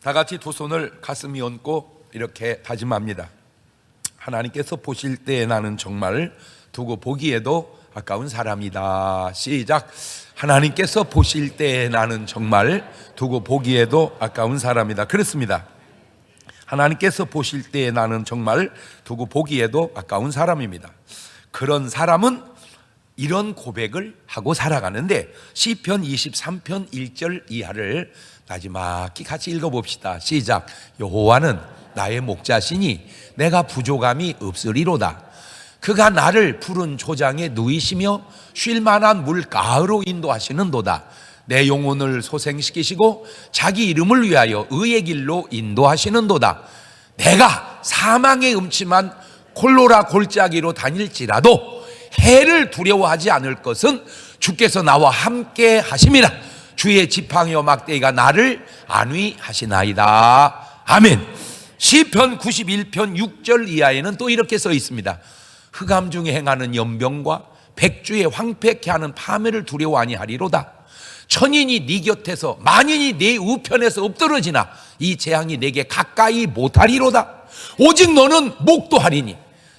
다 같이 두 손을 가슴에 얹고 이렇게 다짐합니다. 하나님께서 보실 때에 나는 정말 두고 보기에도 아까운 사람이다. 시작. 하나님께서 보실 때에 나는 정말 두고 보기에도 아까운 사람이다. 그렇습니다. 하나님께서 보실 때에 나는 정말 두고 보기에도 아까운 사람입니다. 그런 사람은 이런 고백을 하고 살아가는데, 시편 23편 1절 이하를 마지막히 같이 읽어봅시다. 시작. 여호와는 나의 목자시니 내가 부족함이 없으리로다. 그가 나를 푸른 초장에 누이시며 쉴만한 물가로 인도하시는도다. 내 영혼을 소생시키시고 자기 이름을 위하여 의의 길로 인도하시는도다. 내가 사망의 음침한 콜로라 골짜기로 다닐지라도 해를 두려워하지 않을 것은 주께서 나와 함께 하심이라. 주의 지팡이와 막대기가 나를 안위하시나이다. 아멘. 시편 91편 6절 이하에는 또 이렇게 써 있습니다. 흑암 중에 행하는 연병과 백주에 황폐케 하는 파멸을 두려워 아니하리로다. 천인이 네 곁에서 만인이 네 우편에서 엎드러지나 이 재앙이 내게 가까이 못하리로다. 오직 너는 목도하리니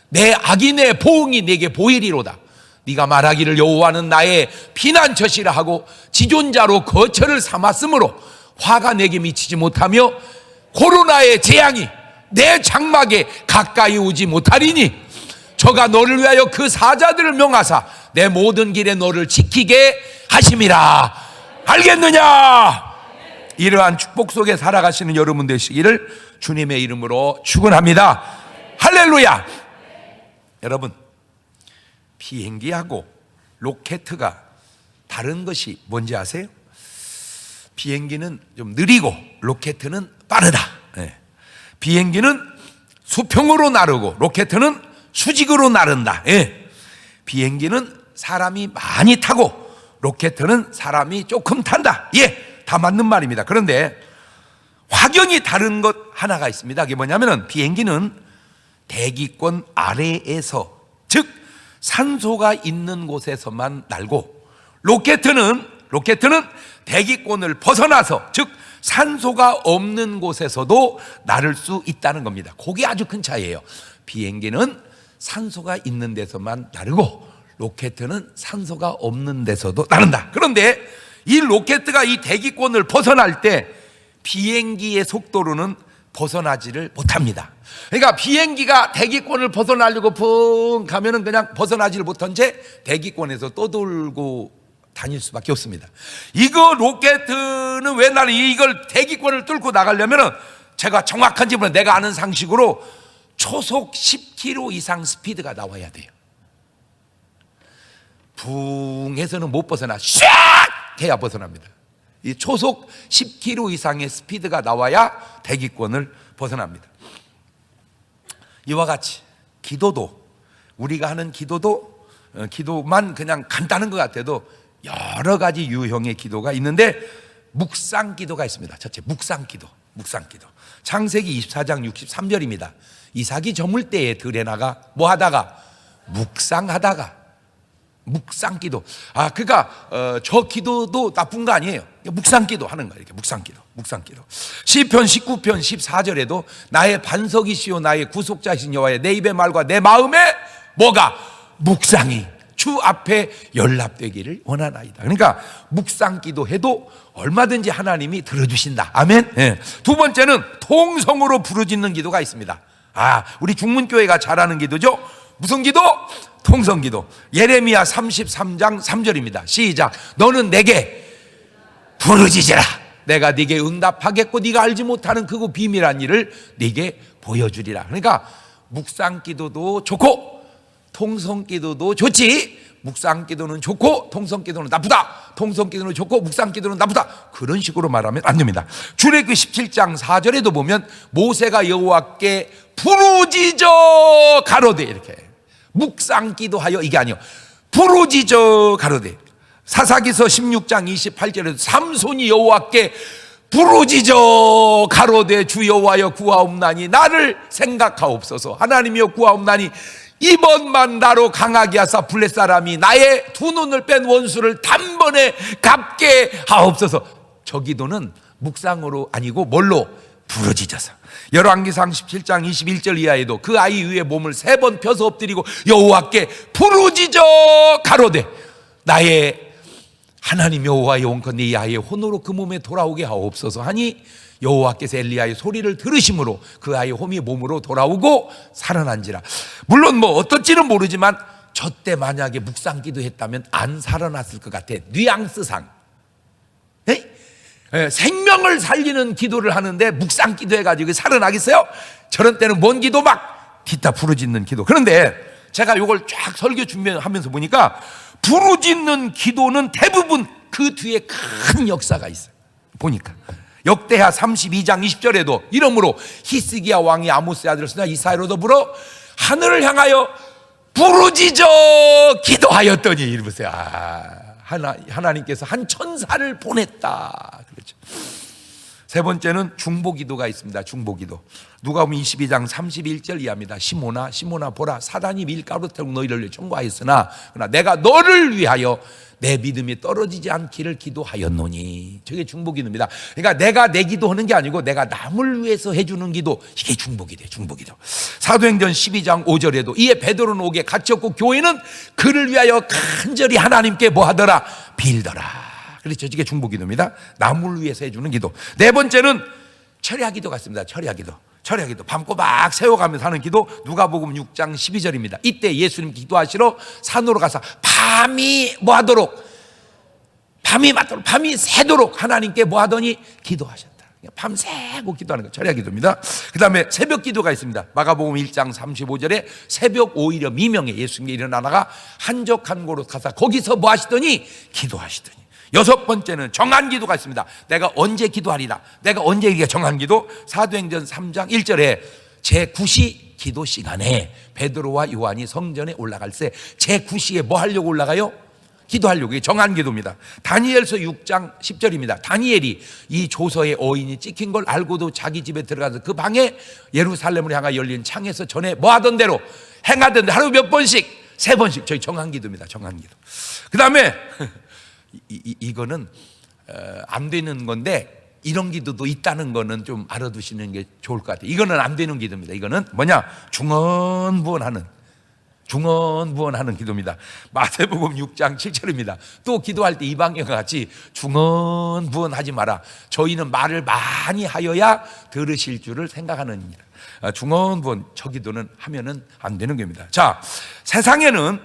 내 악인의 보응이 내게 보이리로다. 네가 말하기를 여호와는 나의 피난처시라 하고 지존자로 거처를 삼았으므로 화가 내게 미치지 못하며 코로나의 재앙이 내 장막에 가까이 오지 못하리니 저가 너를 위하여 그 사자들을 명하사 내 모든 길에 너를 지키게 하심이라. 알겠느냐? 이러한 축복 속에 살아가시는 여러분 되시기를 주님의 이름으로 축원합니다. 할렐루야. 여러분, 비행기하고 로켓가 다른 것이 뭔지 아세요? 비행기는 좀 느리고 로켓은 빠르다. 비행기는 수평으로 나르고 로켓은 수직으로 나른다. 비행기는 사람이 많이 타고 로켓은 사람이 조금 탄다. 다 맞는 말입니다. 그런데 확연히 다른 것 하나가 있습니다. 그게 뭐냐면은 비행기는 대기권 아래에서, 즉 산소가 있는 곳에서만 날고, 로켓은 대기권을 벗어나서, 즉 산소가 없는 곳에서도 나를 수 있다는 겁니다. 그게 아주 큰 차이예요. 비행기는 산소가 있는 데서만 나르고 로켓은 산소가 없는 데서도 나른다. 그런데 이 로켓가 이 대기권을 벗어날 때 비행기의 속도로는 벗어나지를 못합니다. 그러니까 비행기가 대기권을 벗어나려고 풍 가면은 그냥 벗어나지를 못한 채 대기권에서 떠돌고 다닐 수밖에 없습니다. 이거 로켓은 왜 나는 이걸 대기권을 뚫고 나가려면은 제가 정확한지 모르는 내가 아는 상식으로 초속 10km 이상 스피드가 나와야 돼요. 붕 해서는 못 벗어나. 샥 해야 벗어납니다. 이 초속 10km 이상의 스피드가 나와야 대기권을 벗어납니다. 이와 같이 기도도, 우리가 하는 기도도 기도만 그냥 간단한 것 같아도 여러 가지 유형의 기도가 있는데, 묵상 기도가 있습니다. 첫째, 묵상 기도. 창세기 24장 63절입니다. 이삭이 저물 때에 들에 나가 뭐 하다가? 묵상하다가. 묵상 기도. 그러니까 저 기도도 나쁜 거 아니에요. 묵상 기도 하는 거예요. 이렇게 묵상 기도. 시편 19편 14절에도 나의 반석이시오 나의 구속자신 여호와의 내 입의 말과 내 마음의 뭐가? 묵상이 주 앞에 연락되기를 원하나이다. 그러니까 묵상 기도해도 얼마든지 하나님이 들어주신다. 아멘. 두 번째는 통성으로 부르짖는 기도가 있습니다. 우리 중문교회가 잘하는 기도죠. 무슨 기도? 통성 기도. 예레미야 33장 3절입니다. 시작. 너는 내게 부르짖으라. 내가 네게 응답하겠고 네가 알지 못하는 크고 비밀한 일을 네게 보여주리라. 그러니까 묵상 기도도 좋고 통성 기도도 좋지, 묵상 기도는 좋고 통성 기도는 나쁘다, 통성 기도는 좋고 묵상 기도는 나쁘다, 그런 식으로 말하면 안 됩니다. 출애굽기 17장 4절에도 보면 모세가 여호와께 부르짖어 가로되, 이렇게 묵상 기도하여, 이게 아니요, 부르짖어 가로되. 사사기서 16장 28절에도 삼손이 여호와께 부르짖어 가로되 주 여호와여 구하옵나니 나를 생각하옵소서. 하나님이여 구하옵나니 이번만 나로 강하게 하사 블레 사람이 나의 두 눈을 뺀 원수를 단번에 갚게 하옵소서. 저 기도는 묵상으로 아니고 뭘로? 부러지져서. 열왕기상 17장 21절 이하에도 그 아이 위에 몸을 3번 펴서 엎드리고 여호와께 부르짖어 가로되 나의 하나님 여호와 여원컨대 이 아이의 혼으로 그 몸에 돌아오게 하옵소서 하니 여호와께서 엘리야의 소리를 들으심으로 그 아이의 홈이 몸으로 돌아오고 살아난지라. 물론 뭐 어떨지는 모르지만 저때 만약에 묵상기도 했다면 안 살아났을 것 같아. 뉘앙스상 생명을 살리는 기도를 하는데 묵상기도 해가지고 살아나겠어요? 저런 때는 뭔 기도 막 뒤따 부르짖는 기도. 그런데 제가 이걸 쫙 설교 준비하면서 보니까 부르짖는 기도는 대부분 그 뒤에 큰 역사가 있어요. 보니까 역대하 32장 20절에도 이러므로 히스기야 왕이 아모스의 아들 스나 이사야로 더불어 하늘을 향하여 부르짖어 기도하였더니 이러세요. 하나님께서 한 천사를 보냈다. 그렇죠. 세 번째는 중보기도가 있습니다. 중보기도. 누가복음 22장 31절 이하입니다. 시몬아 시몬아 보라 사단이 밀가루 태우고 너희를 위해 청구하였으나 그러나 내가 너를 위하여 내 믿음이 떨어지지 않기를 기도하였노니. 저게 중보기도입니다. 그러니까 내가 내 기도하는 게 아니고 내가 남을 위해서 해주는 기도, 이게 중보기도예요. 중보기도. 사도행전 12장 5절에도 이에 베드로는 옥에 갇혔고 교회는 그를 위하여 간절히 하나님께 뭐 하더라? 빌더라. 그렇죠. 이게 중보기도입니다. 남을 위해서 해주는 기도. 네 번째는 철야기도가 있습니다. 철야기도. 철야기도. 밤꼬박 세워가면서 하는 기도. 누가복음 6장 12절입니다. 이때 예수님 기도하시러 산으로 가서 밤이 뭐 하도록? 밤이 맞도록, 밤이 새도록 하나님께 뭐 하더니 기도하셨다. 밤새고 기도하는 거 철야기도입니다. 그 다음에 새벽 기도가 있습니다. 마가복음 1장 35절에 새벽 오히려 미명에 예수님이 일어나다가 한적한 곳으로 가서 거기서 뭐 하시더니 기도하시더니. 여섯 번째는 정한기도가 있습니다. 내가 언제 기도하리라. 내가 언제 이게 정한기도. 사도행전 3장 1절에 제9시 기도 시간에 베드로와 요한이 성전에 올라갈 때 제9시에 뭐 하려고 올라가요? 기도하려고. 이게 정한기도입니다. 다니엘서 6장 10절입니다. 다니엘이 이 조서의 어인이 찍힌 걸 알고도 자기 집에 들어가서 그 방에 예루살렘을 향하여 열린 창에서 전에 뭐 하던 대로 행하던 대로 하루 몇 번씩? 3번씩. 저희 정한기도입니다. 정한기도. 그 다음에 이거는 안 되는 건데 이런 기도도 있다는 거는 좀 알아두시는 게 좋을 것 같아요. 이거는 안 되는 기도입니다. 이거는 뭐냐? 중언부언하는 기도입니다. 마태복음 6장 7절입니다. 또 기도할 때 이방인과 같이 중언부언하지 마라. 저희는 말을 많이 하여야 들으실 줄을 생각하느니라. 중언부언 저 기도는 하면은 안 되는 겁니다. 자, 세상에는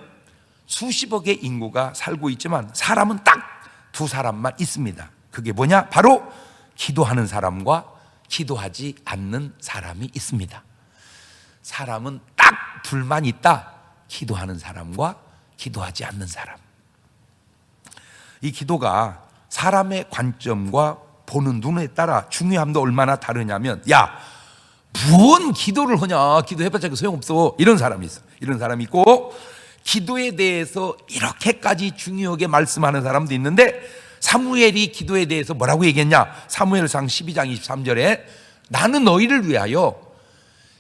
수십억의 인구가 살고 있지만 사람은 딱 2사람만 있습니다. 그게 뭐냐? 바로 기도하는 사람과 기도하지 않는 사람이 있습니다. 사람은 딱 둘만 있다. 기도하는 사람과 기도하지 않는 사람. 이 기도가 사람의 관점과 보는 눈에 따라 중요함도 얼마나 다르냐면, 야, 무슨 기도를 하냐? 기도해봤자 소용없어. 이런 사람이 있어. 이런 사람이 있고, 기도에 대해서 이렇게까지 중요하게 말씀하는 사람도 있는데, 사무엘이 기도에 대해서 뭐라고 얘기했냐? 사무엘상 12장 23절에 나는 너희를 위하여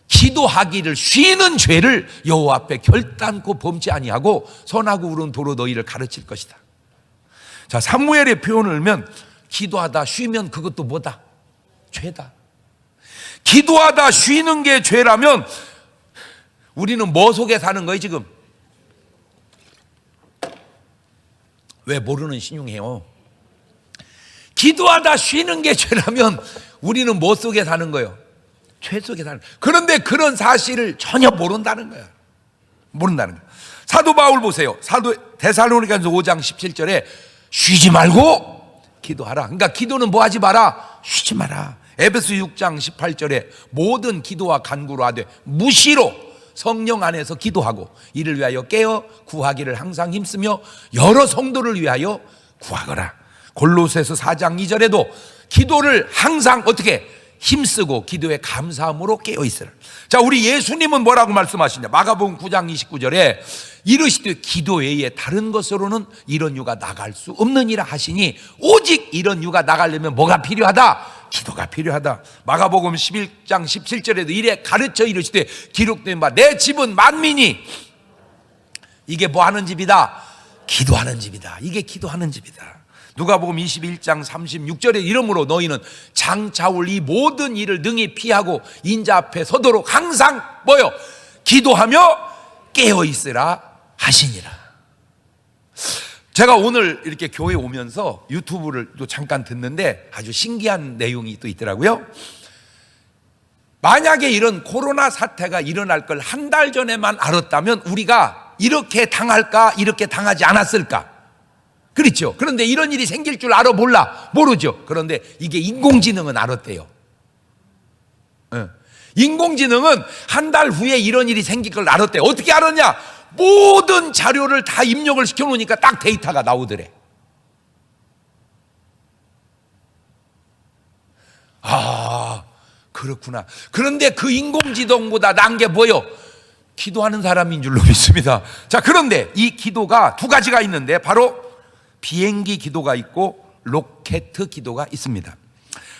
기도하기를 쉬는 죄를 여호와 앞에 결단코 범치 아니하고 선하고 우른 도로 너희를 가르칠 것이다. 자, 사무엘의 표현을 하면 기도하다 쉬면 그것도 뭐다? 죄다. 기도하다 쉬는 게 죄라면 우리는 뭐 속에 사는 거예요 지금? 왜 모르는 신용해요? 기도하다 쉬는 게 죄라면 우리는 뭐 속에 사는 거예요? 죄 속에 사는 거예요. 그런데 그런 사실을 전혀 모른다는 거예요. 모른다는 거예요. 사도 바울 보세요. 사도 데살로니가서 5장 17절에 쉬지 말고 기도하라. 그러니까 기도는 뭐 하지 마라? 쉬지 마라. 에베소 6장 18절에 모든 기도와 간구로 하되 무시로 성령 안에서 기도하고 이를 위하여 깨어 구하기를 항상 힘쓰며 여러 성도를 위하여 구하거라. 골로새서 4장 2절에도 기도를 항상 어떻게 힘쓰고 기도에 감사함으로 깨어 있으라. 자, 우리 예수님은 뭐라고 말씀하시냐? 마가복음 9장 29절에 이르시되 기도 외에 다른 것으로는 이런 유가 나갈 수 없느니라 하시니 오직 이런 유가 나가려면 뭐가 필요하다? 기도가 필요하다. 마가복음 11장 17절에도 이래 가르쳐 이르시되 기록된 바 내 집은 만민이 이게 뭐 하는 집이다? 기도하는 집이다. 이게 기도하는 집이다. 누가복음 21장 36절에 이러므로 너희는 장차 올 이 모든 일을 능히 피하고 인자 앞에 서도록 항상 뭐요? 기도하며 깨어 있으라 하시니라. 제가 오늘 이렇게 교회 오면서 유튜브를 또 잠깐 듣는데 아주 신기한 내용이 또 있더라고요. 만약에 이런 코로나 사태가 일어날 걸 한 달 전에만 알았다면 우리가 이렇게 당할까, 이렇게 당하지 않았을까? 그렇죠. 그런데 이런 일이 생길 줄 알아 몰라? 모르죠. 그런데 이게 인공지능은 알았대요. 인공지능은 한 달 후에 이런 일이 생길 걸 알았대요. 어떻게 알았냐? 모든 자료를 다 입력을 시켜놓으니까 딱 데이터가 나오더래. 아, 그렇구나. 그런데 그 인공지능보다 난 게 뭐요? 기도하는 사람인 줄로 믿습니다. 자, 그런데 이 기도가 두 가지가 있는데 바로 비행기 기도가 있고 로켓 기도가 있습니다.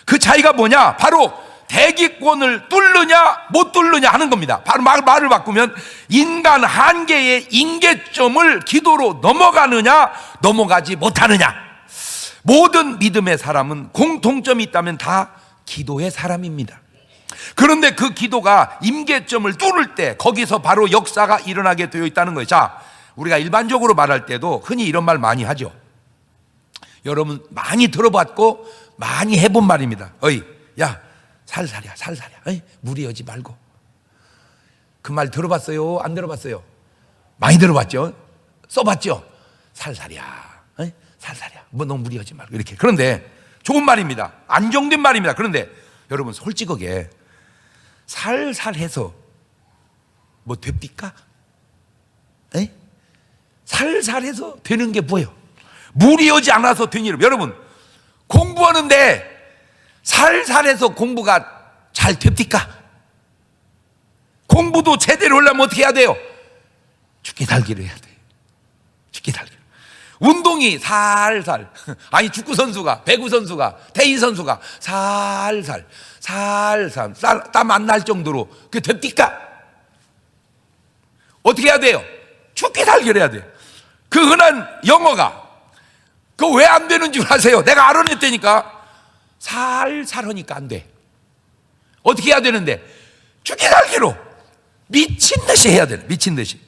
그 차이가 뭐냐? 바로 대기권을 뚫느냐 못 뚫느냐 하는 겁니다. 바로 말을 바꾸면 인간 한계의 임계점을 기도로 넘어가느냐 넘어가지 못하느냐. 모든 믿음의 사람은 공통점이 있다면 다 기도의 사람입니다. 그런데 그 기도가 임계점을 뚫을 때 거기서 바로 역사가 일어나게 되어 있다는 거예요. 자, 우리가 일반적으로 말할 때도 흔히 이런 말 많이 하죠. 여러분 많이 들어봤고 많이 해본 말입니다. 어이, 야, 살살이야, 살살이야. 어이, 무리하지 말고. 그 말 들어봤어요? 안 들어봤어요? 많이 들어봤죠? 써봤죠? 살살이야, 어이, 살살이야. 뭐 너무 무리하지 말고 이렇게. 그런데 좋은 말입니다. 안정된 말입니다. 그런데 여러분 솔직하게 살살해서 뭐 됩니까? 에이? 살살해서 되는 게 뭐예요? 무리하지 않아서 되는 일. 여러분 공부하는데 살살해서 공부가 잘 됩니까? 공부도 제대로 하려면 어떻게 해야 돼요? 죽기 살기를 해야 돼요. 죽기 살기를. 운동이 살살. 아니 축구 선수가, 배구 선수가, 테니스 선수가 살살 땀 안 날 정도로 그게 됩니까? 어떻게 해야 돼요? 죽기 살기를 해야 돼요. 그 흔한 영어가 그거 왜 안 되는 줄 아세요? 내가 알아냈다니까. 살살 하니까 안 돼. 어떻게 해야 되는데? 죽기 살기로 미친 듯이 해야 돼. 미친 듯이.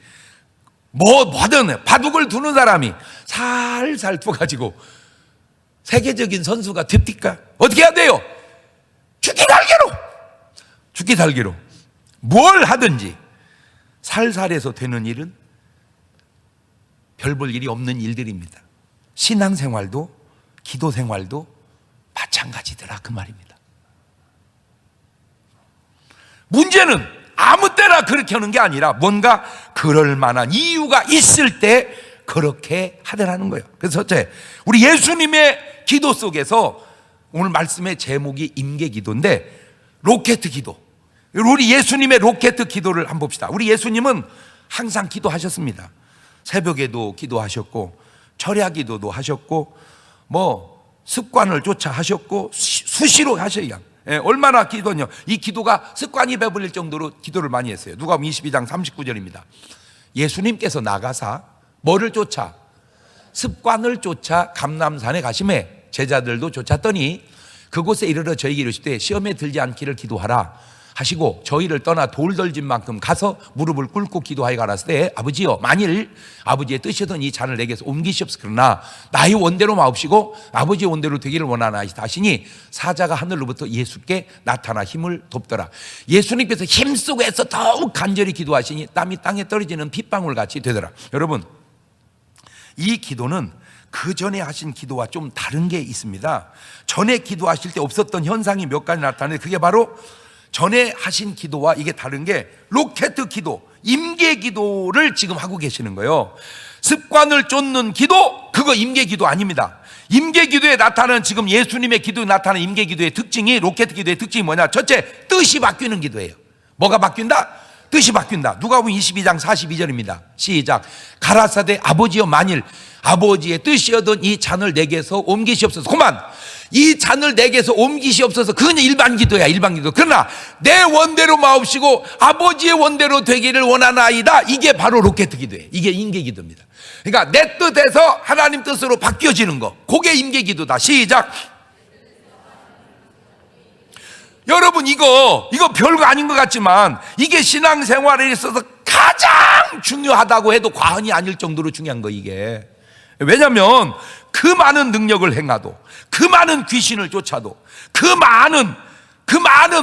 뭐든 바둑을 두는 사람이 살살 두어가지고 세계적인 선수가 됩니까? 어떻게 해야 돼요? 죽기 살기로. 죽기 살기로. 뭘 하든지 살살해서 되는 일은 별 볼 일이 없는 일들입니다. 신앙생활도 기도생활도 마찬가지더라 그 말입니다. 문제는 아무 때나 그렇게 하는 게 아니라 뭔가 그럴 만한 이유가 있을 때 그렇게 하더라는 거예요. 그래서 첫째, 우리 예수님의 기도 속에서 오늘 말씀의 제목이 임계기도인데 로켓 기도. 우리 예수님의 로켓 기도를 한번 봅시다. 우리 예수님은 항상 기도하셨습니다. 새벽에도 기도하셨고 철야 기도도 하셨고 뭐 습관을 쫓아 하셨고 수시로 하셔야. 얼마나 기도냐. 이 기도가 습관이 배불릴 정도로 기도를 많이 했어요. 누가복음 22장 39절입니다. 예수님께서 나가사 뭐를 쫓아? 습관을 쫓아 감람산에 가심에 제자들도 쫓았더니 그곳에 이르러 저에게 이르시되 시험에 들지 않기를 기도하라 하시고 저희를 떠나 돌 덜진 만큼 가서 무릎을 꿇고 기도하여 가라사대 아버지여 만일 아버지의 뜻이던 이 잔을 내게서 옮기시옵소서. 그러나 나의 원대로 마옵시고 아버지의 원대로 되기를 원하나이다 하시니 사자가 하늘로부터 예수께 나타나 힘을 돕더라. 예수님께서 힘쓰고 해서 더욱 간절히 기도하시니 땀이 땅에 떨어지는 핏방울 같이 되더라. 여러분 이 기도는 그 전에 하신 기도와 좀 다른 게 있습니다. 전에 기도하실 때 없었던 현상이 몇 가지 나타나는데 그게 바로 전에 하신 기도와 이게 다른 게 로켓 기도, 임계 기도를 지금 하고 계시는 거예요. 습관을 쫓는 기도, 그거 임계 기도 아닙니다. 임계 기도에 나타나는 지금 예수님의 기도에 나타나는 임계 기도의 특징이 로켓 기도의 특징이 뭐냐? 첫째, 뜻이 바뀌는 기도예요. 뭐가 바뀐다? 뜻이 바뀐다. 누가복음 22장 42절입니다. 시작. 가라사대 아버지여 만일 아버지의 뜻이었던 이 잔을 내게서 옮기시옵소서. 그만 이 잔을 내게서 옮기시옵소서. 그건 일반 기도야, 일반 기도. 그러나 내 원대로 마옵시고 아버지의 원대로 되기를 원하나이다. 이게 바로 로켓 기도예요. 이게 임계 기도입니다. 그러니까 내 뜻에서 하나님 뜻으로 바뀌어지는 거, 그게 임계 기도다. 시작. 여러분, 이거 별거 아닌 것 같지만 이게 신앙생활에 있어서 가장 중요하다고 해도 과언이 아닐 정도로 중요한 거, 이게. 왜냐하면 그 많은 능력을 행하도, 그 많은 귀신을 쫓아도, 그 많은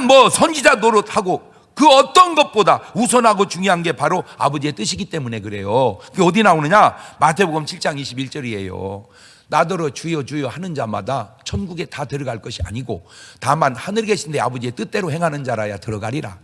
뭐 선지자 노릇하고, 그 어떤 것보다 우선하고 중요한 게 바로 아버지의 뜻이기 때문에 그래요. 그게 어디 나오느냐? 마태복음 7장 21절이에요. 나더러 주여 주여 하는 자마다 천국에 다 들어갈 것이 아니고 다만 하늘에 계신 내 아버지의 뜻대로 행하는 자라야 들어가리라.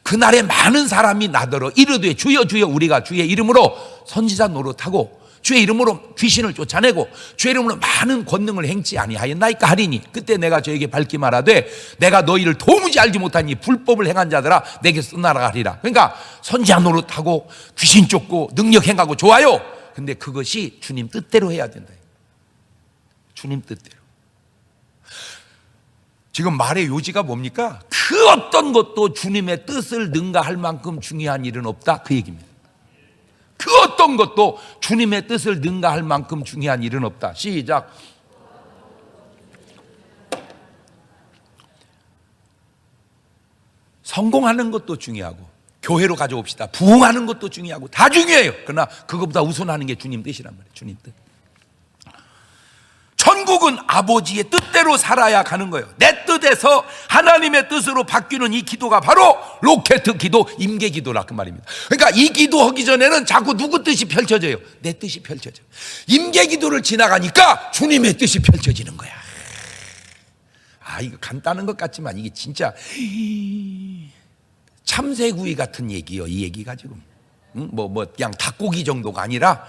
그날에 많은 사람이 나더러 이르되 주여 주여 우리가 주의 이름으로 선지자 노릇하고 주의 이름으로 귀신을 쫓아내고 주의 이름으로 많은 권능을 행치 아니하였나이까 하리니 그때 내가 저에게 밝히 말하되 내가 너희를 도무지 알지 못하니 불법을 행한 자들아 내게서 떠나가리라. 그러니까 선지자 노릇하고 귀신 쫓고 능력 행하고 좋아요. 근데 그것이 주님 뜻대로 해야 된다. 주님 뜻대로. 지금 말의 요지가 뭡니까? 그 어떤 것도 주님의 뜻을 능가할 만큼 중요한 일은 없다, 그 얘기입니다. 그 어떤 것도 주님의 뜻을 능가할 만큼 중요한 일은 없다. 시작. 성공하는 것도 중요하고 교회로 가져옵시다. 부흥하는 것도 중요하고 다 중요해요. 그러나 그것보다 우선하는 게 주님 뜻이란 말이에요. 주님 뜻. 천국은 아버지의 뜻대로 살아야 가는 거예요. 내 뜻에서 하나님의 뜻으로 바뀌는 이 기도가 바로 로켓 기도, 임계 기도라 그 말입니다. 그러니까 이 기도하기 전에는 자꾸 누구 뜻이 펼쳐져요? 내 뜻이 펼쳐져요. 임계 기도를 지나가니까 주님의 뜻이 펼쳐지는 거야. 이거 간단한 것 같지만 이게 진짜 참새구이 같은 얘기요. 이 얘기가 지금 그냥 닭고기 정도가 아니라,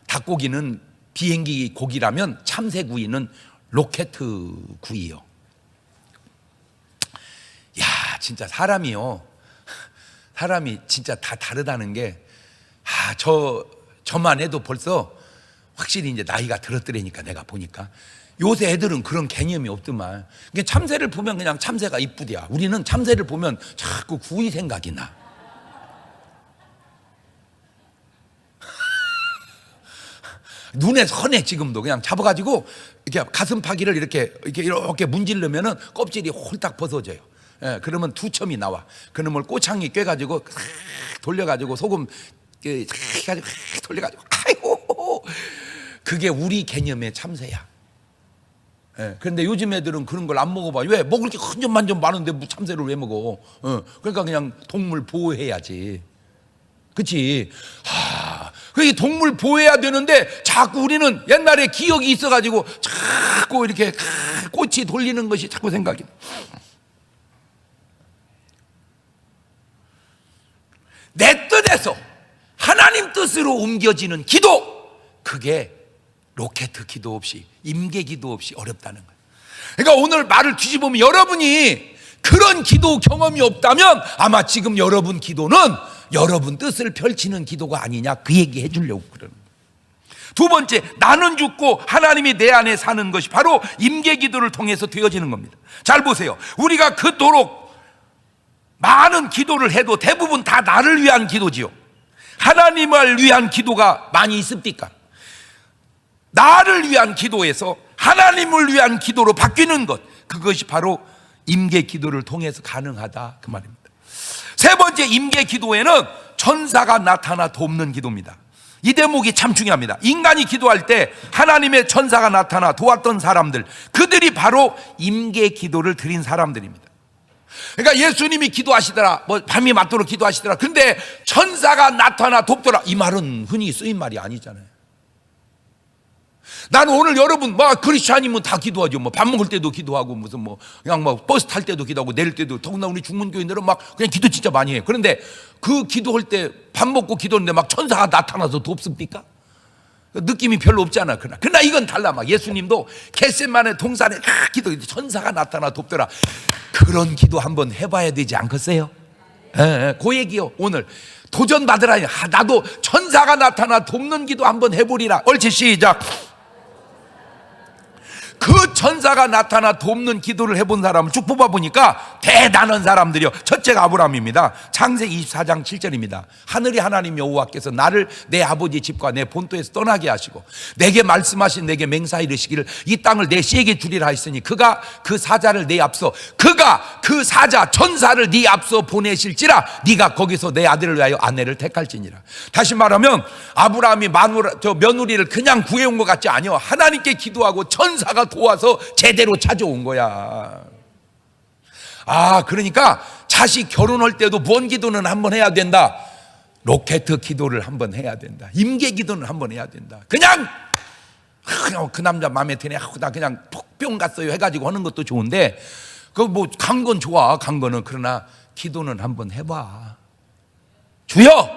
닭고기는 비행기 고기라면 참새구이는 로켓 구이요. 야, 진짜 사람이 진짜 다 다르다는 게, 저만 해도 벌써 확실히 이제 나이가 들었더라니까 내가 보니까 요새 애들은 그런 개념이 없더만. 참새를 보면 그냥 참새가 이쁘디야. 우리는 참새를 보면 자꾸 구이 생각이 나. 눈에 선해. 지금도 그냥 잡아가지고 이렇게 가슴팍이를 이렇게 문지르면은 껍질이 홀딱 벗어져요. 예, 그러면 두 첨이 나와. 그놈을 꼬창이 꿰가지고 돌려가지고 소금 해가지고 돌려가지고, 아이고, 그게 우리 개념의 참새야. 예, 그런데 요즘 애들은 그런 걸 안 먹어봐. 왜? 먹을 게 흔적만점 많은데 뭐 참새를 왜 먹어? 그러니까 그냥 동물 보호해야지. 그치? 그게 동물 보호해야 되는데 자꾸 우리는 옛날에 기억이 있어가지고 자꾸 이렇게 꽃이 돌리는 것이 자꾸 생각이 나. 내 뜻에서 하나님 뜻으로 옮겨지는 기도, 그게 로켓 기도 없이, 임계 기도 없이 어렵다는 거예요. 그러니까 오늘 말을 뒤집으면 여러분이 그런 기도 경험이 없다면 아마 지금 여러분 기도는 여러분 뜻을 펼치는 기도가 아니냐, 그 얘기 해주려고 그러는 거예요. 두 번째, 나는 죽고 하나님이 내 안에 사는 것이 바로 임계 기도를 통해서 되어지는 겁니다. 잘 보세요. 우리가 그토록 많은 기도를 해도 대부분 다 나를 위한 기도지요. 하나님을 위한 기도가 많이 있습니까? 나를 위한 기도에서 하나님을 위한 기도로 바뀌는 것, 그것이 바로 임계 기도를 통해서 가능하다, 그 말입니다. 세 번째, 임계 기도에는 천사가 나타나 돕는 기도입니다. 이 대목이 참 중요합니다. 인간이 기도할 때 하나님의 천사가 나타나 도왔던 사람들, 그들이 바로 임계 기도를 드린 사람들입니다. 그러니까 예수님이 기도하시더라, 밤이 맞도록 기도하시더라, 근데 천사가 나타나 돕더라, 이 말은 흔히 쓰인 말이 아니잖아요. 나는 오늘 여러분 크리스찬이면 다 기도하죠. 밥 먹을 때도 기도하고, 무슨 그냥 버스 탈 때도 기도하고, 내릴 때도. 더구나 우리 중문교인들은 그냥 기도 진짜 많이 해요. 그런데 그 기도할 때 밥 먹고 기도하는데 천사가 나타나서 돕습니까? 느낌이 별로 없잖아. 그러나 이건 달라. 예수님도 겟세마네 동산에 기도했는데 천사가 나타나 돕더라. 그런 기도 한번 해봐야 되지 않겠어요? 그 얘기요. 오늘 도전받으라. 나도 천사가 나타나 돕는 기도 한번 해보리라. 옳지, 시작. 그 천사가 나타나 돕는 기도를 해본 사람을 쭉 뽑아보니까 대단한 사람들이요. 첫째가 아브라함입니다. 창세기 24장 7절입니다. 하늘의 하나님 여호와께서 나를 내 아버지 집과 내 본토에서 떠나게 하시고 내게 말씀하신 내게 맹세하 이르시기를 이 땅을 내 씨에게 주리라 하였으니 그가 그 사자를 내 앞서 그가 그 사자 천사를 네 앞서 보내실지라 네가 거기서 내 아들을 위하여 아내를 택할지니라. 다시 말하면 아브라함이 며느리를 그냥 구해온 것 같지 아니요. 하나님께 기도하고 천사가 도와서 제대로 찾아온 거야. 그러니까 자식 결혼할 때도 뭔 기도는 한번 해야 된다. 로켓 기도를 한번 해야 된다. 임계 기도는 한번 해야 된다. 그냥 그 남자 마음에 드네 하고 나 그냥 폭병 갔어요 해가지고 하는 것도 좋은데 그 뭐 간 건 좋아. 간 거는. 그러나 기도는 한번 해봐. 주여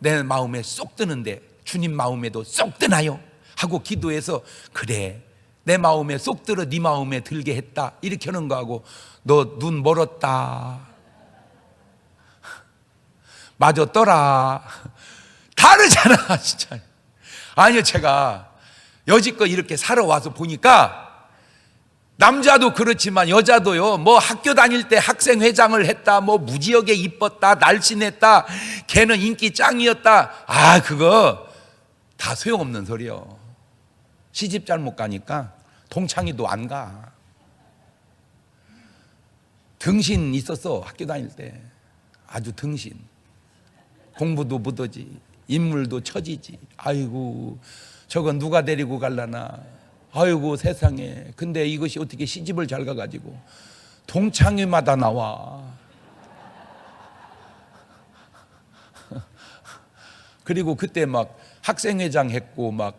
내 마음에 쏙 드는데 주님 마음에도 쏙 드나요? 하고 기도해서 그래 내 마음에 쏙 들어 네 마음에 들게 했다 이렇게 하는 거하고 너 눈 멀었다 맞았더라 다르잖아 진짜. 아니요, 제가 여지껏 이렇게 살아와서 보니까 남자도 그렇지만 여자도요, 뭐 학교 다닐 때 학생회장을 했다, 뭐 무지하게 이뻤다, 날씬했다, 걔는 인기 짱이었다. 그거 다 소용없는 소리요. 시집 잘못 가니까 동창회도 안 가. 등신 있었어, 학교 다닐 때. 아주 등신. 공부도 못하지, 인물도 처지지. 아이고, 저건 누가 데리고 갈라나. 아이고 세상에. 근데 이것이 어떻게 시집을 잘 가가지고 동창회마다 나와. 그리고 그때 막 학생회장 했고 막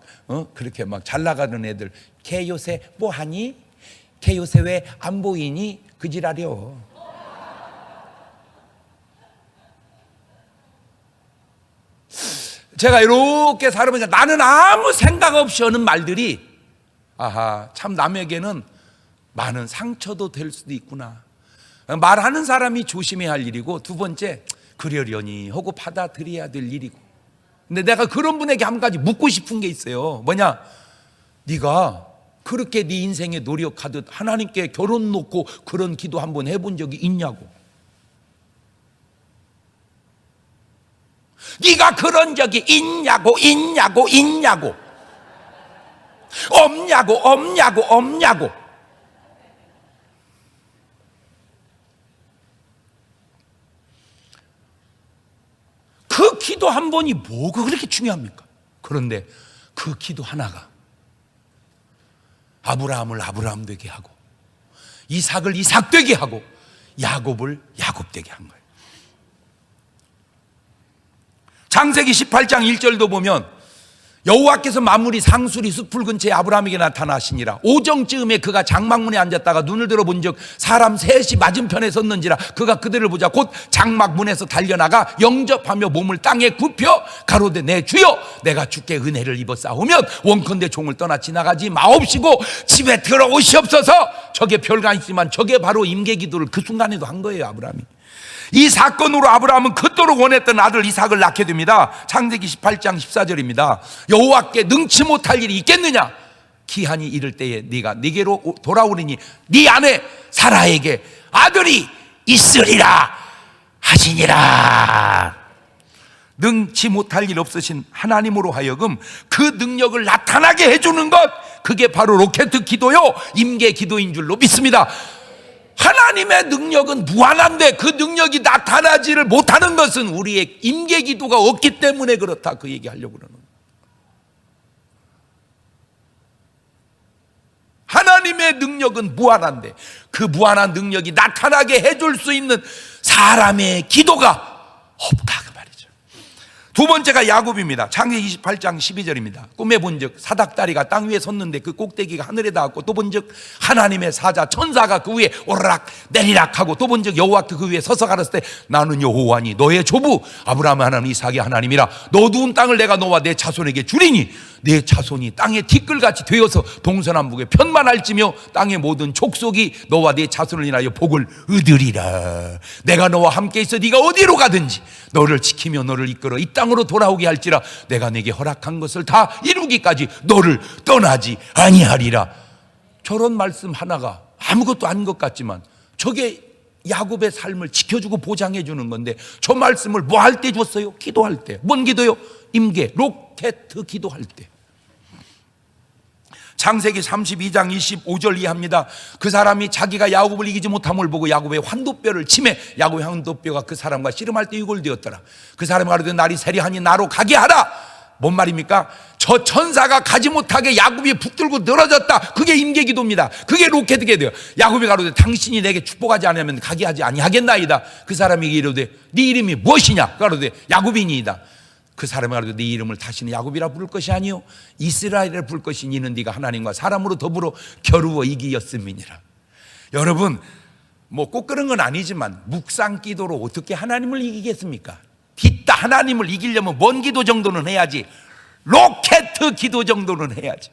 그렇게 막 잘 나가는 애들 걔 요새 뭐하니? 걔 요새 왜 안 보이니? 그 지랄이요. 제가 이렇게 살아보니까 나는 아무 생각 없이 하는 말들이 참 남에게는 많은 상처도 될 수도 있구나. 말하는 사람이 조심해야 할 일이고, 두 번째 그러려니 하고 받아들여야 될 일이고. 근데 내가 그런 분에게 한 가지 묻고 싶은 게 있어요. 뭐냐? 네가 그렇게 네 인생에 노력하듯 하나님께 결혼 놓고 그런 기도 한번 해본 적이 있냐고. 네가 그런 적이 있냐고. 없냐고. 그 기도 한 번이 뭐가 그렇게 중요합니까? 그런데 그 기도 하나가 아브라함을 아브라함 되게 하고, 이삭을 이삭 되게 하고, 야곱을 야곱 되게 한 거예요. 창세기 18장 1절도 보면 여호와께서 만물이 상수리 숲풀 근처에 아브라함에게 나타나시니라. 오정쯤에 그가 장막문에 앉았다가 눈을 들어본즉 사람 셋이 맞은편에 섰는지라. 그가 그들을 보자 곧 장막문에서 달려나가 영접하며 몸을 땅에 굽혀 가로되 내 주여 내가 주께 은혜를 입어 싸우면 원컨대 종을 떠나 지나가지 마옵시고 집에 들어오시옵소서. 저게 별거 아니지만 저게 바로 임계기도를 그 순간에도 한 거예요. 아브라함이 이 사건으로 아브라함은 그토록 원했던 아들 이삭을 낳게 됩니다. 창세기 18장 14절입니다. 여호와께 능치 못할 일이 있겠느냐? 기한이 이를 때에 네가 네게로 돌아오리니 네 아내 사라에게 아들이 있으리라 하시니라. 능치 못할 일 없으신 하나님으로 하여금 그 능력을 나타나게 해주는 것, 그게 바로 로켓 기도요, 임계 기도인 줄로 믿습니다. 하나님의 능력은 무한한데 그 능력이 나타나지를 못하는 것은 우리의 임계 기도가 없기 때문에 그렇다, 그 얘기하려고 그러는 거예요. 하나님의 능력은 무한한데 그 무한한 능력이 나타나게 해줄 수 있는 사람의 기도가 없다, 그 말이죠. 두 번째가 야곱입니다. 창세기 28장 12절입니다. 꿈에 본즉 사닥다리가 땅 위에 섰는데 그 꼭대기가 하늘에 닿았고, 또 본즉 하나님의 사자 천사가 그 위에 오르락 내리락 하고, 또 본즉 여호와께 그 위에 서서 가라사대 나는 여호와니 너의 조부 아브라함의 하나님 이삭의 하나님이라. 너 두은 땅을 내가 너와 내 자손에게 주리니 내 자손이 땅의 티끌같이 되어서 동서남북에 편만할지며 땅의 모든 족속이 너와 내 자손을 인하여 복을 얻으리라. 내가 너와 함께 있어 네가 어디로 가든지 너를 지키며 너를 이끌어 이 땅으로 돌아오게 할지라. 내가 네게 허락한 것을 다 이루기까지 너를 떠나지 아니하리라. 저런 말씀 하나가 아무것도 아닌 것 같지만 저게 야곱의 삶을 지켜주고 보장해 주는 건데, 저 말씀을 뭐 할 때 줬어요? 기도할 때. 뭔 기도요? 임계, 로켓 기도할 때. 창세기 32장 25절 이하입니다. 그 사람이 자기가 야곱을 이기지 못함을 보고 야곱의 환도뼈를 치매, 야곱의 환도뼈가 그 사람과 씨름할 때 유골되었더라. 그 사람이 가로되 날이 세리하니 나로 가게 하라. 뭔 말입니까? 저 천사가 가지 못하게 야곱이 붙들고 늘어졌다. 그게 임계기도입니다. 그게 로켓 기도예요. 야곱이 가로되 당신이 내게 축복하지 않으면 가게 하지 아니하겠나이다. 그 사람이 이르되 네 이름이 무엇이냐? 가로되 야곱이니이다. 그 사람이 가로되 네 이름을 다시는 야곱이라 부를 것이 아니요 이스라엘이라 부를 것이니 이는 네가 하나님과 사람으로 더불어 겨루어 이기었음이니라. 여러분, 뭐 꼭 그런 건 아니지만 묵상 기도로 어떻게 하나님을 이기겠습니까? 뒤따 하나님을 이기려면 뭔 기도 정도는 해야지. 로켓 기도 정도는 해야지.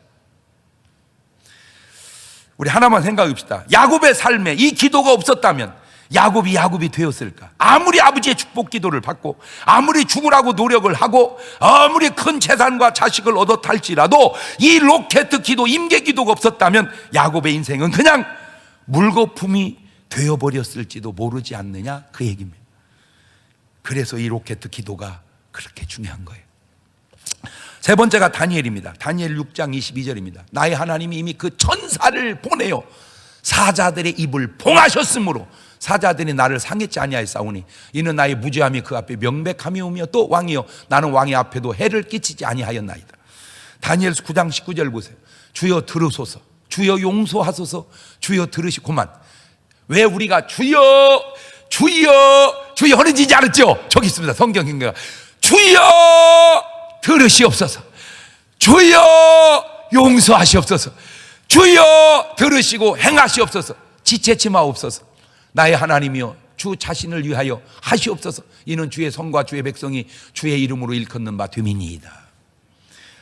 우리 하나만 생각해 봅시다. 야곱의 삶에 이 기도가 없었다면 야곱이 되었을까? 아무리 아버지의 축복 기도를 받고 아무리 죽으라고 노력을 하고 아무리 큰 재산과 자식을 얻어 탈지라도 이 로켓 기도, 임계 기도가 없었다면 야곱의 인생은 그냥 물거품이 되어버렸을지도 모르지 않느냐, 그 얘기입니다. 그래서 이 로켓 기도가 그렇게 중요한 거예요. 세 번째가 다니엘입니다. 다니엘 6장 22절입니다. 나의 하나님이 이미 그 천사를 보내어 사자들의 입을 봉하셨으므로 사자들이 나를 상했지 아니하였사오니 이는 나의 무죄함이 그 앞에 명백함이오며 또 왕이여 나는 왕의 앞에도 해를 끼치지 아니하였나이다. 다니엘서 9장 19절 보세요. 주여 들으소서, 주여 용서하소서, 주여 들으시고만. 왜 우리가 주여 하는지 이제 알았죠? 저기 있습니다. 성경인가. 주여 들으시옵소서, 주여 용서하시옵소서, 주여 들으시고 행하시옵소서, 지체치 마옵소서. 나의 하나님이여 주 자신을 위하여 하시옵소서. 이는 주의 성과 주의 백성이 주의 이름으로 일컫는 바 됨이니이다.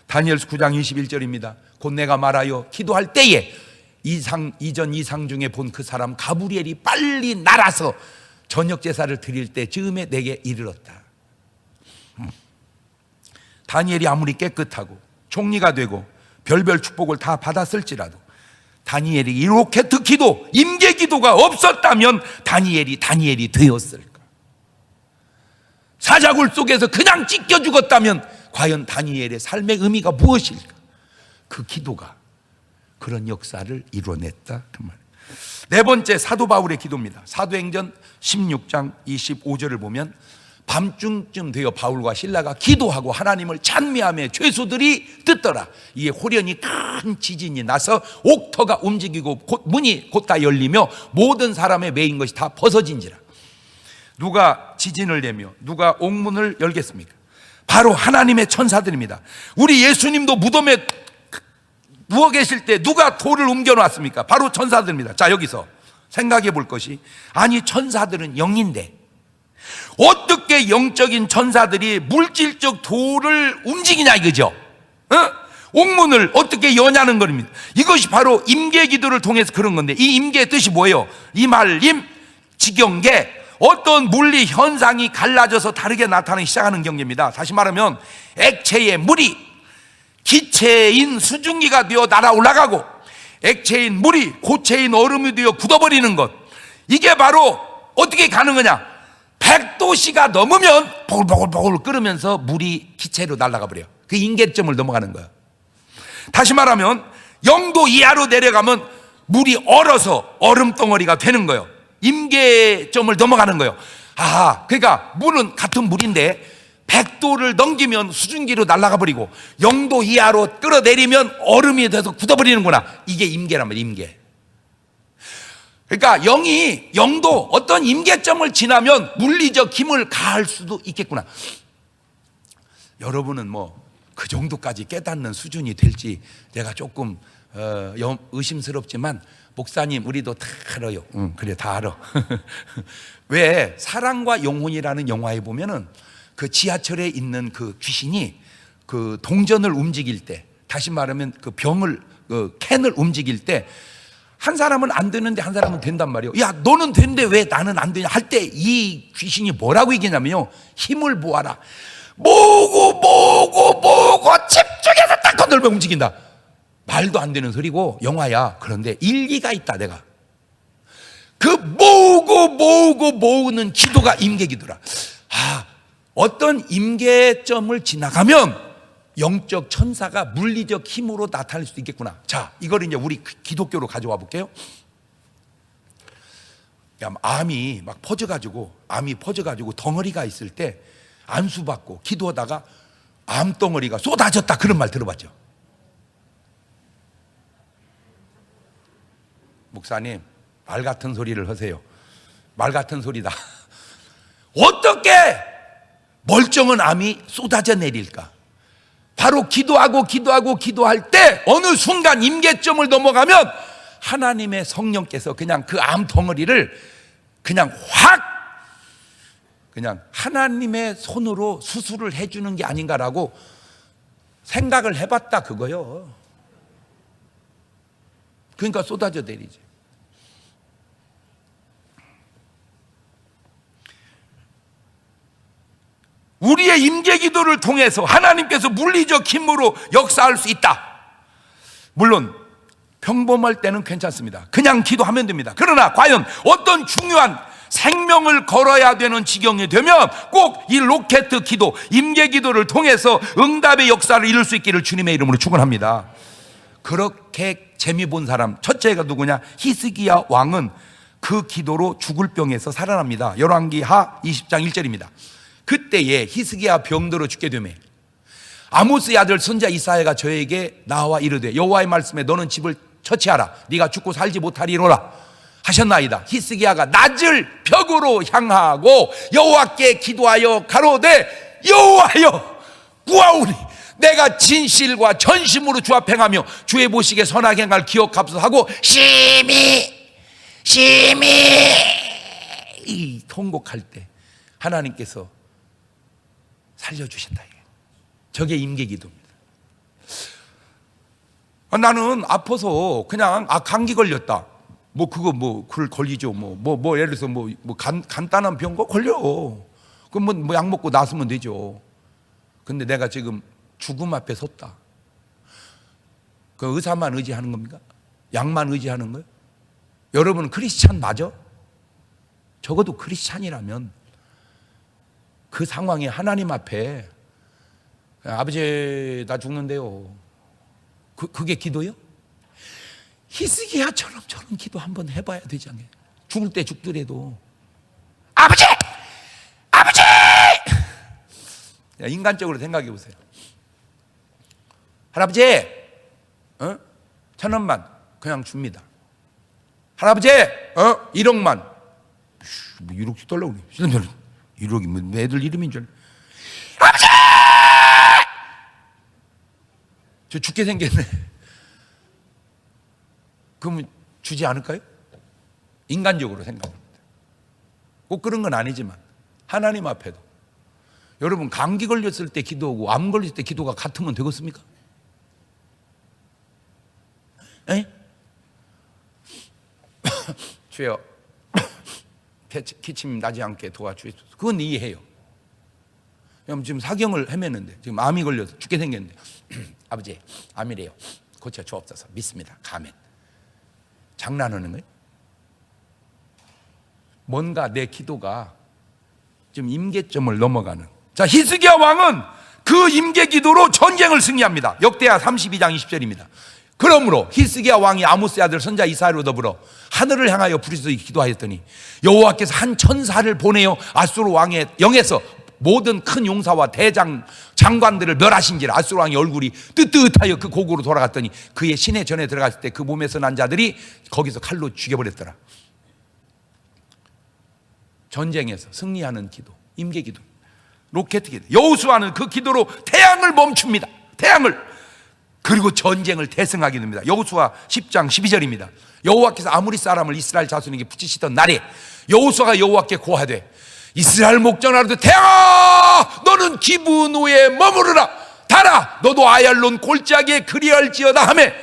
다니엘서 9장 21절입니다. 곧 내가 말하여 기도할 때에 이전 이상 중에 본 그 사람 가브리엘이 빨리 날아서 저녁 제사를 드릴 때 즈음에 내게 이르렀다. 다니엘이 아무리 깨끗하고 총리가 되고 별별 축복을 다 받았을지라도 다니엘이 이렇게 기도, 임계 기도가 없었다면 다니엘이 되었을까? 사자굴 속에서 그냥 찢겨 죽었다면 과연 다니엘의 삶의 의미가 무엇일까? 그 기도가 그런 역사를 이뤄냈다, 그 말. 네 번째, 사도 바울의 기도입니다. 사도행전 16장 25절을 보면 밤중쯤 되어 바울과 실라가 기도하고 하나님을 찬미하며 죄수들이 듣더라. 이에 호련히 큰 지진이 나서 옥터가 움직이고 문이 곧 다 열리며 모든 사람의 매인 것이 다 벗어진지라. 누가 지진을 내며 누가 옥문을 열겠습니까? 바로 하나님의 천사들입니다. 우리 예수님도 무덤에 누워 계실 때 누가 돌을 옮겨놨습니까? 바로 천사들입니다. 자, 여기서 생각해 볼 것이, 아니 천사들은 영인데 어떻게 영적인 천사들이 물질적 돌을 움직이냐 이거죠. 옥문을 어떻게 여냐는 겁니다. 이것이 바로 임계 기도를 통해서 그런 건데, 이 임계의 뜻이 뭐예요? 이말림, 지경계, 어떤 물리 현상이 갈라져서 다르게 나타나기 시작하는 경계입니다. 다시 말하면 액체의 물이 기체인 수증기가 되어 날아 올라가고 액체인 물이 고체인 얼음이 되어 굳어버리는 것, 이게 바로 어떻게 가는 거냐? 100도씨가 넘으면 보글보글 끓으면서 물이 기체로 날아가 버려요. 그 임계점을 넘어가는 거예요. 다시 말하면 0도 이하로 내려가면 물이 얼어서 얼음덩어리가 되는 거예요. 임계점을 넘어가는 거예요. 그러니까 물은 같은 물인데 100도를 넘기면 수증기로 날아가 버리고 0도 이하로 끌어내리면 얼음이 돼서 굳어버리는구나. 이게 임계란 말이에요, 임계. 그러니까 0도 어떤 임계점을 지나면 물리적 힘을 가할 수도 있겠구나. 여러분은 뭐 그 정도까지 깨닫는 수준이 될지 내가 조금 의심스럽지만, 목사님 우리도 다 알아요. 그래, 다 알아. 왜 사랑과 영혼이라는 영화에 보면은 그 지하철에 있는 그 귀신이 그 동전을 움직일 때, 다시 말하면 그 병을 캔을 움직일 때 한 사람은 안 되는데 한 사람은 된단 말이에요. 야, 너는 되는데 왜 나는 안 되냐 할 때 이 귀신이 뭐라고 얘기냐면요, 힘을 모아라. 모으고 집중해서 딱 건들면 움직인다. 말도 안 되는 소리고 영화야. 그런데 일리가 있다. 내가 그 모으는 기도가 임계기도라. 어떤 임계점을 지나가면 영적 천사가 물리적 힘으로 나타날 수도 있겠구나. 자, 이걸 이제 우리 기독교로 가져와 볼게요. 암이 막 퍼져가지고 덩어리가 있을 때 안수받고 기도하다가 암덩어리가 쏟아졌다, 그런 말 들어봤죠? 목사님, 말 같은 소리를 하세요. 말 같은 소리다. 어떻게 멀쩡한 암이 쏟아져 내릴까? 바로 기도할 때 어느 순간 임계점을 넘어가면 하나님의 성령께서 그냥 그 암덩어리를 그냥 하나님의 손으로 수술을 해주는 게 아닌가라고 생각을 해봤다, 그거요. 그러니까 쏟아져 내리지. 우리의 임재기도를 통해서 하나님께서 물리적 힘으로 역사할 수 있다. 물론 평범할 때는 괜찮습니다. 그냥 기도하면 됩니다. 그러나 과연 어떤 중요한 생명을 걸어야 되는 지경이 되면 꼭 이 로켓 기도, 임재기도를 통해서 응답의 역사를 이룰 수 있기를 주님의 이름으로 축원합니다. 그렇게 재미 본 사람 첫째가 누구냐? 히스기야 왕은 그 기도로 죽을 병에서 살아납니다. 열왕기하 20장 1절입니다. 그때에 히스기야 병들어 죽게 되며 아모스의 아들 선지자 이사야가 저에게 나와 이르되 여호와의 말씀에 너는 집을 처치하라. 네가 죽고 살지 못하리로라 하셨나이다. 히스기야가 낮을 벽으로 향하고 여호와께 기도하여 가로되 여호와여 구하오니 내가 진실과 전심으로 주 앞 행하며 주의 보시기에 선하게 행할 기억하소서 하고 심히 통곡할 때 하나님께서 살려주신다. 저게 임계기도입니다. 나는 아파서 그냥 감기 걸렸다. 그걸 걸리죠. 예를 들어서 간단한 병 걸려. 그럼 약 먹고 나으면 되죠. 근데 내가 지금 죽음 앞에 섰다. 그 의사만 의지하는 겁니까? 약만 의지하는 거예요? 여러분은 크리스찬 맞아? 적어도 크리스찬이라면 그 상황에 하나님 앞에 아버지 나 죽는데요. 그게 기도요? 히스기야처럼 저런 기도 한번 해봐야 되지 않아요? 죽을 때 죽더라도 아버지! 인간적으로 생각해 보세요. 할아버지 1,000원만 그냥 줍니다. 할아버지 1억만 1억씩 달라고 그래. 1억이 애들 이름인 줄 아버지! 저 죽게 생겼네. 그러면 주지 않을까요? 인간적으로 생각합니다. 꼭 그런 건 아니지만 하나님 앞에도 여러분 감기 걸렸을 때 기도하고 암 걸렸을 때 기도가 같으면 되겠습니까? 주여 기침 나지 않게 도와주십시오. 그건 이해해요. 지금 사경을 헤매는데 지금 암이 걸려서 죽게 생겼는데 아버지 암이래요. 고쳐 주옵소서. 믿습니다. 가면 장난하는 거예요? 뭔가 내 기도가 좀 임계점을 넘어가는. 자, 히스기야 왕은 그 임계 기도로 전쟁을 승리합니다. 역대하 32장 20절입니다. 그러므로 히스기야 왕이 아모스의 아들 선지자 이사야로 더불어 하늘을 향하여 부르짖어 기도하였더니 여호와께서 한 천사를 보내어 아수르 왕의 영에서 모든 큰 용사와 장관들을 멸하신지라. 아수르 왕의 얼굴이 뜨뜻하여 그 고국으로 돌아갔더니 그의 시내 전에 들어갔을 때 그 몸에서 난 자들이 거기서 칼로 죽여버렸더라. 전쟁에서 승리하는 기도, 임계기도, 로켓 기도. 여호수아는 그 기도로 태양을 멈춥니다. 태양을. 그리고 전쟁을 대승하게 됩니다. 여호수아 10장 12절입니다. 여호와께서 아무리 사람을 이스라엘 자손에게 붙이시던 날에 여호수아가 여호와께 고하되 이스라엘 목전하라도 태양아 너는 기브노에 머무르라. 달아 너도 아얄론 골짜기에 그리할지어다 하매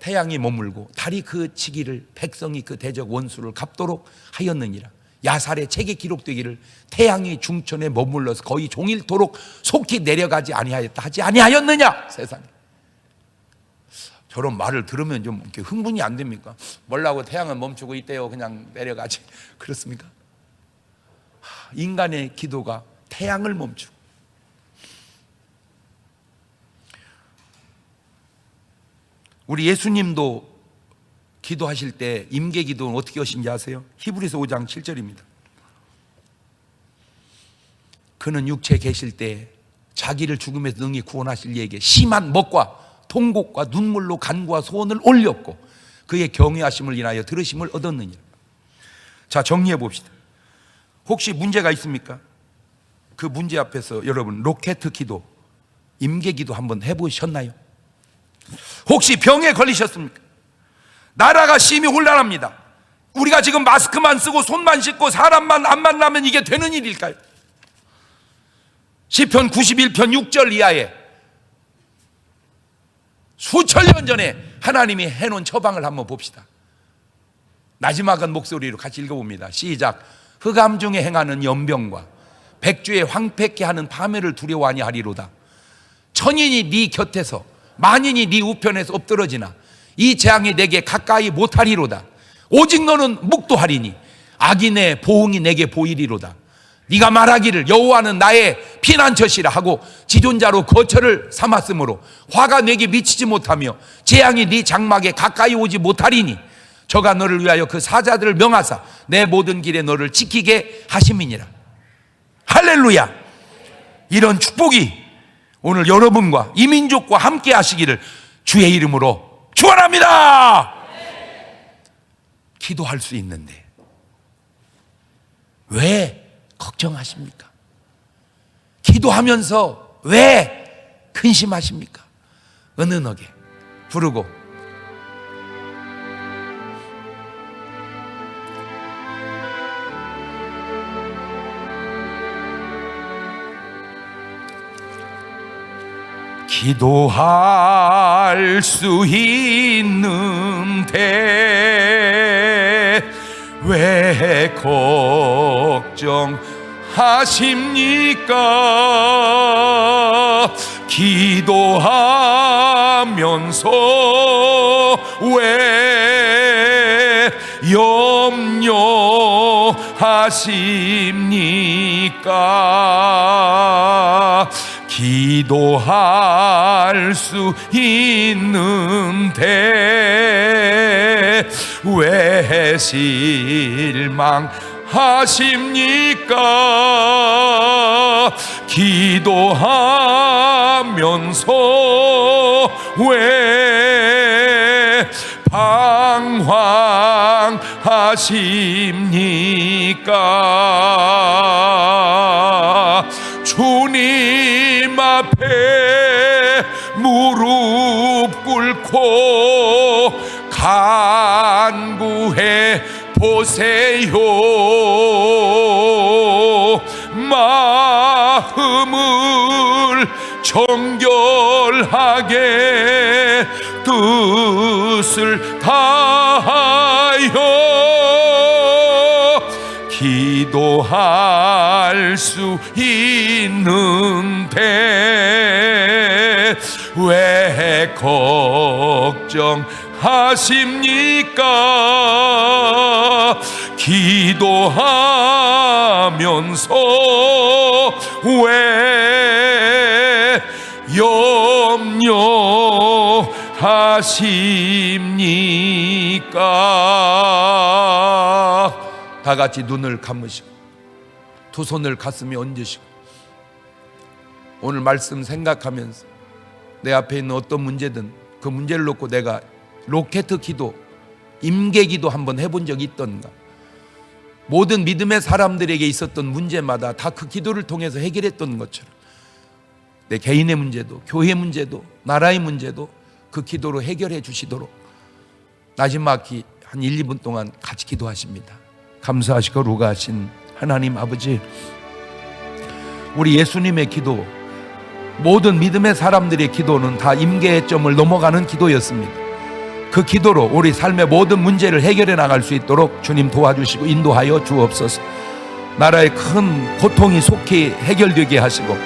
태양이 머물고 달이 그 치기를 백성이 그 대적 원수를 갚도록 하였느니라. 야살의 책에 기록되기를 태양이 중천에 머물러서 거의 종일토록 속히 내려가지 아니하였다 하지 아니하였느냐. 세상에 저런 말을 들으면 좀 이렇게 흥분이 안 됩니까? 뭐라고 태양은 멈추고 있대요. 그냥 내려가지. 그렇습니까? 인간의 기도가 태양을 멈추고. 우리 예수님도 기도하실 때 임계 기도는 어떻게 하신지 아세요? 히브리서 5장 7절입니다. 그는 육체에 계실 때 자기를 죽음에서 능히 구원하실 이에게 심한 먹과 통곡과 눈물로 간구와 소원을 올렸고 그의 경외하심을 인하여 들으심을 얻었느니라. 자, 정리해 봅시다. 혹시 문제가 있습니까? 그 문제 앞에서 여러분 로켓 기도, 임계 기도 한번 해보셨나요? 혹시 병에 걸리셨습니까? 나라가 심히 혼란합니다. 우리가 지금 마스크만 쓰고 손만 씻고 사람만 안 만나면 이게 되는 일일까요? 시편 91편 6절 이하에 수천 년 전에 하나님이 해놓은 처방을 한번 봅시다. 나지막한 목소리로 같이 읽어봅니다. 시작. 흑암 중에 행하는 연병과 백주에 황폐케 하는 파멸을 두려워하니 하리로다. 천인이 네 곁에서 만인이 네 우편에서 엎드러지나 이 재앙이 내게 가까이 못하리로다. 오직 너는 묵도하리니 악인의 보응이 내게 보이리로다. 네가 말하기를 여호와는 나의 피난처시라 하고 지존자로 거처를 삼았으므로 화가 내게 미치지 못하며 재앙이 네 장막에 가까이 오지 못하리니 저가 너를 위하여 그 사자들을 명하사 내 모든 길에 너를 지키게 하심이니라. 할렐루야. 이런 축복이 오늘 여러분과 이 민족과 함께 하시기를 주의 이름으로 축원합니다. 기도할 수 있는데 왜 걱정하십니까? 기도하면서 왜 근심하십니까? 은은하게 부르고 기도할 수 있는데 왜 걱정하십니까? 기도하면서 왜 염려하십니까? 기도할 수 있는데 왜 실망하십니까? 기도하면서 왜 방황하십니까? 주님 앞에 무릎 꿇고 간구해 보세요. 마음을 정결하게 뜻을 다하여 기도할 수 있는데 왜 걱정하십니까? 기도하면서 왜 염려하십니까? 다 같이 눈을 감으시고 두 손을 가슴에 얹으시고 오늘 말씀 생각하면서 내 앞에 있는 어떤 문제든 그 문제를 놓고 내가 로켓 기도, 임계 기도 한번 해본 적이 있던가? 모든 믿음의 사람들에게 있었던 문제마다 다 그 기도를 통해서 해결했던 것처럼 내 개인의 문제도 교회 문제도 나라의 문제도 그 기도로 해결해 주시도록 나지막히 한 1, 2분 동안 같이 기도하십니다. 감사하시고 거룩하신 하나님 아버지, 우리 예수님의 기도, 모든 믿음의 사람들의 기도는 다 임계의 점을 넘어가는 기도였습니다. 그 기도로 우리 삶의 모든 문제를 해결해 나갈 수 있도록 주님 도와주시고 인도하여 주옵소서. 나라의 큰 고통이 속히 해결되게 하시고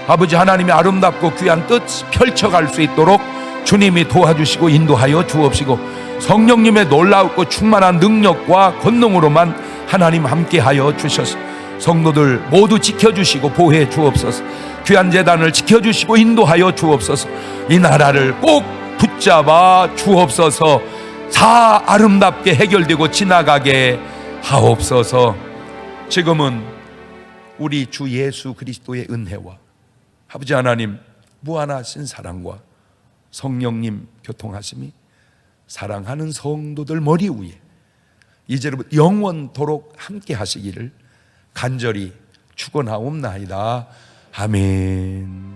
아버지 하나님의 아름답고 귀한 뜻 펼쳐갈 수 있도록 주님이 도와주시고 인도하여 주옵시고 성령님의 놀랍고 충만한 능력과 권능으로만 하나님 함께하여 주셔서 성도들 모두 지켜주시고 보호해 주옵소서. 귀한 재단을 지켜주시고 인도하여 주옵소서. 이 나라를 꼭 붙잡아 주옵소서. 다 아름답게 해결되고 지나가게 하옵소서. 지금은 우리 주 예수 그리스도의 은혜와 아버지 하나님 무한하신 사랑과 성령님 교통하심이 사랑하는 성도들 머리 위에 이제부터 영원토록 함께 하시기를 간절히 축원하옵나이다. 아멘.